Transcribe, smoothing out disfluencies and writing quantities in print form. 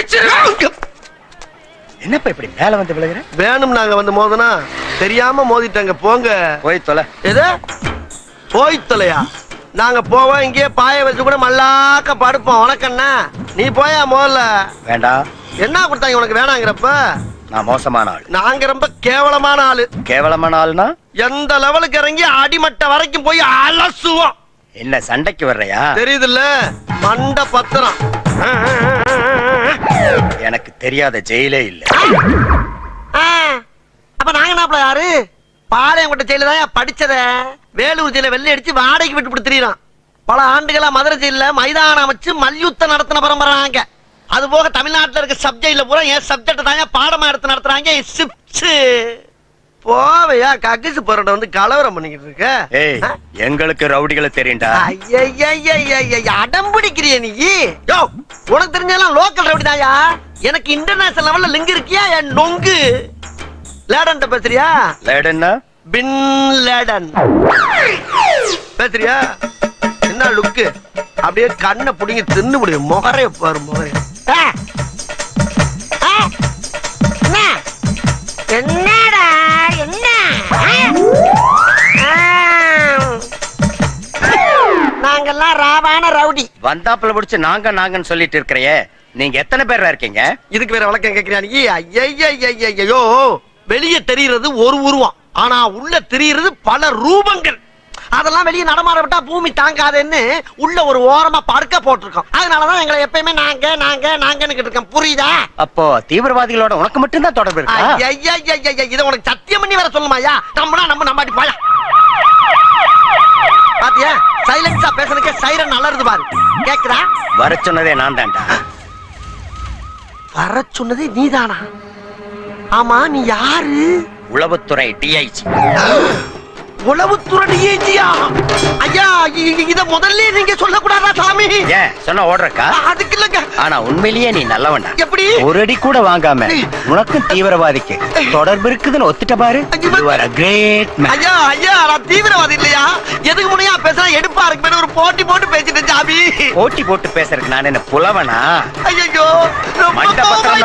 முடிச்சிருக்க. என்னப்பா இப்படி மேல வந்து விழுகிற? வேணும் நாங்க வந்து மோதனா தெரியாம மோதிட்டாங்க. போங்க போய் தொலை. எது போய் தொலையா? நாங்க போவோம், இங்கே பாய வச்சு கூட மல்லாக்க படுப்போம். உனக்கண்ணா நீ போயா முதல்ல. வேண்டாம். என்ன கொடுத்தாங்க உனக்கு வேணாங்கிறப்ப? நான் மோசமான ஆள். நாங்க ரொம்ப கேவலமான ஆளு. கேவலமான ஆளுனா எந்த லெவலுக்கு இறங்கி அடிமட்ட வரைக்கும் போய் அலசுவோம். என்ன சண்டைக்கு வர்றையா? தெரியுதுல்ல மண்ட பத்திரம். எனக்கு தெரியாத ஜெயிலே இல்ல. அப்ப நாங்க நாப்பல யாரு? பாளையங்கோட்டை ஜெயில தான் படிச்சத. வேலூர் ஜெயில வெள்ளை அடிச்சு வாடகைக்கு விட்டு கொடுத்துறான். பல ஆண்டுகளா மதுரை ஜெயில மைதானம் வச்சு மல்யுத்தம் நடத்தின பரம்பராங்க. அது போக தமிழ்நாட்டில் இருக்க சப்ஜெக்ட்ல பூரா என் சப்ஜெக்ட் தாங்க பாடமா எடுத்து நடத்துறாங்க. போவையா கக்கிசு போறட வந்து கலவரம் பண்ணிக்கிட்டு இருக்க. ஏய், எங்களுக்கு ரவுடிகளை தெரியும்டா. அடம் பிடிக்கிறிய நீ? யோ, உனக்கு தெரிஞ்சாலும் லோக்கல் ரவுடி தாயா. எனக்கு இன்டர்நேஷனல் லெவல்ல லிங்க் இருக்கியா? என் நொங்கு லேடன் பேசுறியா? லேடன்னா பின் லேடன் பேசுறியா? என்ன லுக்கு? அப்படியே கண்ணை புடிங்கி தின்னு முடியும். முகரே பாரு முகரே. என்னடா என்ன? நாங்கெல்லாம் ராவான ரவுடி. வந்தாப்புல பிடிச்சு நாங்கன்னு சொல்லிட்டு இருக்கிறையே, நீங்க எத்தனை பேர் இருக்கீங்க? இதுக்கு வேற வழக்கம் கேட்கிறீங்க? ஐயோ, வெளியே தெரிகிறது ஒரு உருவம், ஆனா உள்ள தெரிகிறது பல ரூபங்கள். அதெல்லாம் வெளியே நடமாட விட்டா பூமி தாங்காதுன்னு உள்ள ஒரு ஓரமா படுக்க போட்டிருக்கோம். அதனாலதான் எங்களை எப்பயுமே நாங்கன்னு இருக்கோம். புரியுதா? அப்போ தீவிரவாதிகளோட உனக்கு மட்டும் தான் தொடர்பு இருக்கா? இத உனக்கு சத்தியம் பண்ணி வேற சொல்லுமாயா? நம்பாட்டி போயா. பாத்தியா, சைலன்ஸா பேசுறதுக்கே சைரன் அலறுது பாரு. கேக்குறா? வர சொன்னதே நான் தான்டா. வர சொன்னதே நீதானா? ஆமா, நீ யாரு? உளவுத்துறை டிஐஜி. உளவுத்துறை டிஐஜியா? ஐயா, இத முதல்ல நீங்க சொல்லக்கூடாதா சாமி? ஏன் சொன்ன ஓடுறக்கா? அதுக்கு இல்லங்க. ஆனா உண்மையிலேயே நீ நல்லவன்டா. எப்படி? ஒரு அடி கூட வாங்காம உனக்கும் தீவிரவாதிக்கு தொடர்பு இருக்குதுன்னு ஒத்துட்ட பாரு. You are a great man. ஐயா, நான் தீவிரவாதி இல்லையா? எதுக்கு முனையா பேசுறா? எடுப்பா இருக்கு ஒரு போட்டி போட்டு பேசிட்டு சாமி. போட்டி போட்டு பேசுறதுக்கு நான் என்ன புலவனா? ஐயோ, மண்டபத்திரம்